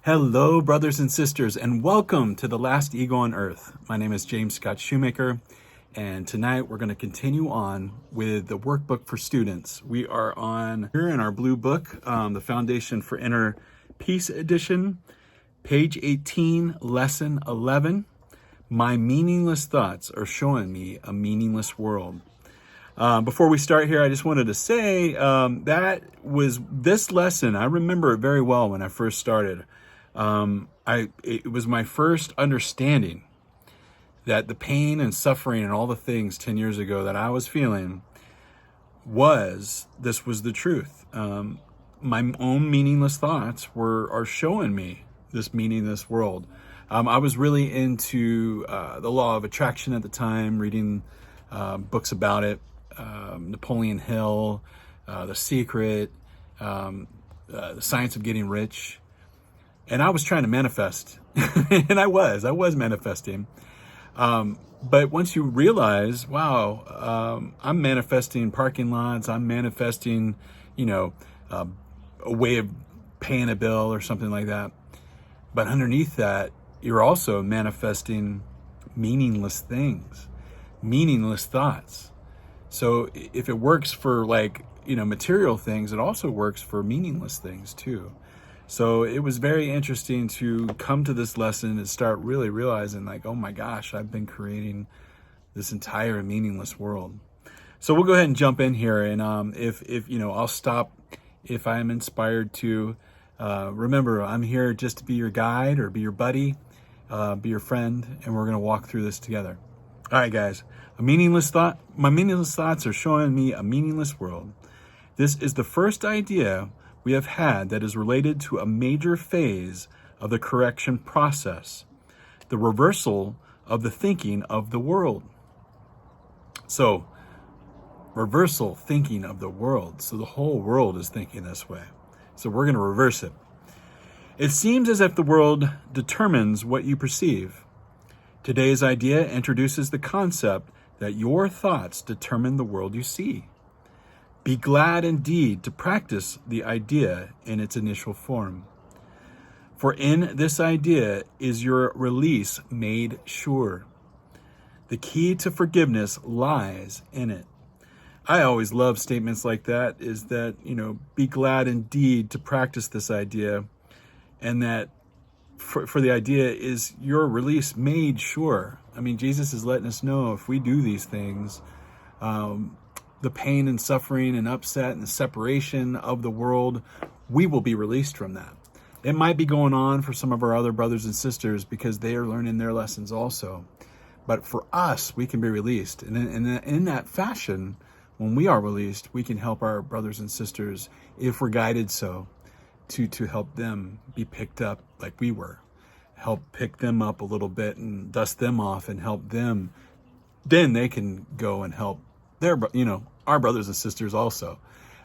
Hello, brothers and sisters, and welcome to The Last Ego on Earth. My name is James Scott Shoemaker, and tonight we're going to continue on with the Workbook for Students. We are on here in our blue book, the Foundation for Inner Peace edition, page 18, lesson 11. My meaningless thoughts are showing me a meaningless world. Before we start here, I just wanted to say that was this lesson. I remember it very well when I first started. It was my first understanding that the pain and suffering and all the things 10 years ago that I was feeling was the truth. My own meaningless thoughts are showing me this meaningless world. I was really into the law of attraction at the time, reading books about it, Napoleon Hill, The Secret, The Science of Getting Rich. And I was trying to manifest, and I was manifesting. But once you realize, wow, I'm manifesting parking lots, I'm manifesting, a way of paying a bill or something like that. But underneath that, you're also manifesting meaningless things, meaningless thoughts. So if it works for material things, it also works for meaningless things too. So it was very interesting to come to this lesson and start really realizing oh my gosh, I've been creating this entire meaningless world. So we'll go ahead and jump in here. And if I'll stop if I'm inspired to. Remember, I'm here just to be your guide or be your buddy, be your friend, and we're going to walk through this together. All right, guys. My meaningless thoughts are showing me a meaningless world. This is the first idea we have had that is related to a major phase of the correction process, the reversal of the thinking of the world. So, reversal thinking of the world. So the whole world is thinking this way. So we're going to reverse it. It seems as if the world determines what you perceive. Today's idea introduces the concept that your thoughts determine the world you see. Be glad indeed to practice the idea in its initial form. For in this idea is your release made sure. The key to forgiveness lies in it. I always love statements like that, is that, be glad indeed to practice this idea, and that for the idea is your release made sure. I mean, Jesus is letting us know if we do these things, the pain and suffering and upset and the separation of the world, we will be released from that. It might be going on for some of our other brothers and sisters because they are learning their lessons also. But for us, we can be released. And in that fashion, when we are released, we can help our brothers and sisters, if we're guided so, to help them be picked up like we were. Help pick them up a little bit and dust them off and help them. Then they can go and help our brothers and sisters also.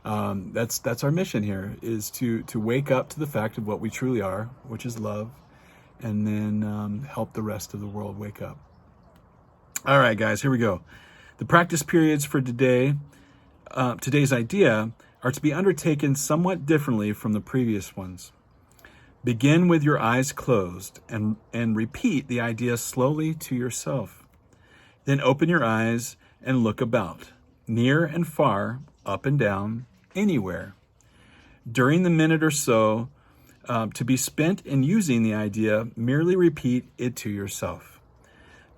That's our mission here, is to wake up to the fact of what we truly are, which is love, and then help the rest of the world wake up. All right, guys, here we go. The practice periods for today's idea are to be undertaken somewhat differently from the previous ones. Begin with your eyes closed and repeat the idea slowly to yourself. Then open your eyes and look about, near and far, up and down, anywhere. During the minute or so to be spent in using the idea, merely repeat it to yourself,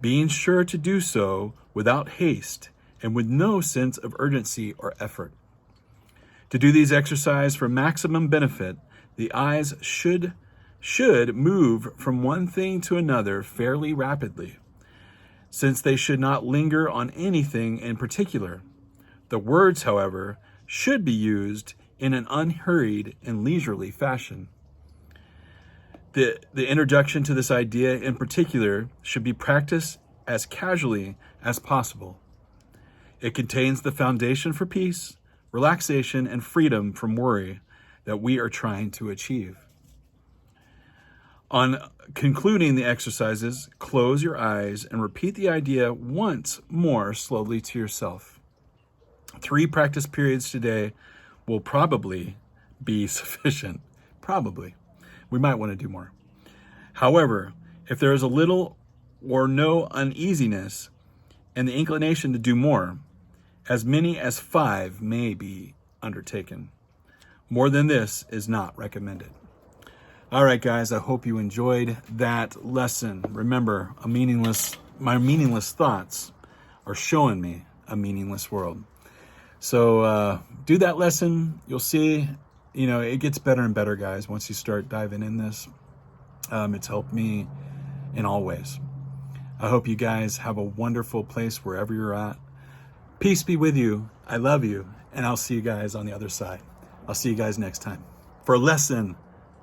being sure to do so without haste and with no sense of urgency or effort. To do these exercises for maximum benefit, the eyes should move from one thing to another fairly rapidly, since they should not linger on anything in particular. The words, however, should be used in an unhurried and leisurely fashion. The introduction to this idea in particular should be practiced as casually as possible. It contains the foundation for peace, relaxation, and freedom from worry that we are trying to achieve. On concluding the exercises, close your eyes and repeat the idea once more slowly to yourself. 3 practice periods today will probably be sufficient. Probably. we might want to do more. However, if there is a little or no uneasiness and the inclination to do more, as many as 5 may be undertaken. More than this is not recommended. All right, guys, I hope you enjoyed that lesson. Remember, my meaningless thoughts are showing me a meaningless world. So do that lesson. You'll see, it gets better and better, guys, once you start diving in this. It's helped me in all ways. I hope you guys have a wonderful place wherever you're at. Peace be with you. I love you. And I'll see you guys on the other side. I'll see you guys next time for lesson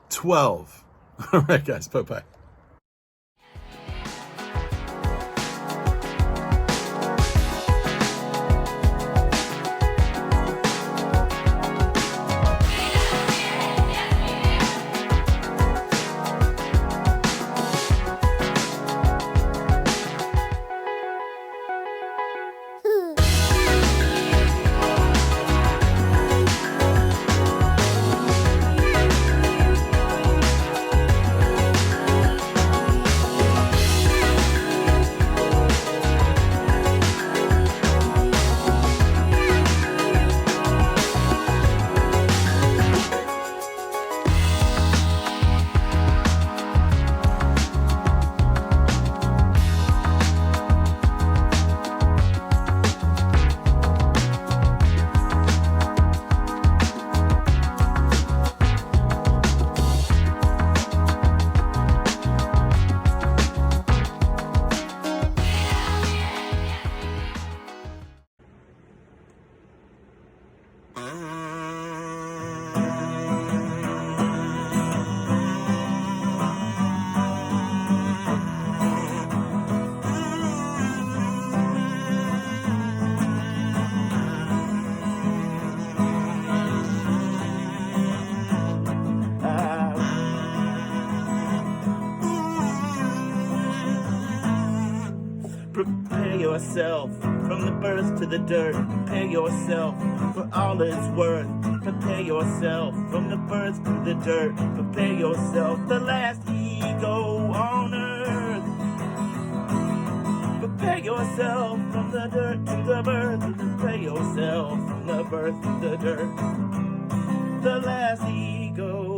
12. All right, guys. Bye-bye. Prepare yourself from the birth to the dirt. Prepare yourself for all it's worth. Prepare yourself from the birth to the dirt. Prepare yourself, the last ego on earth. Prepare yourself from the dirt to the birth. Prepare yourself from the birth to the dirt. The last ego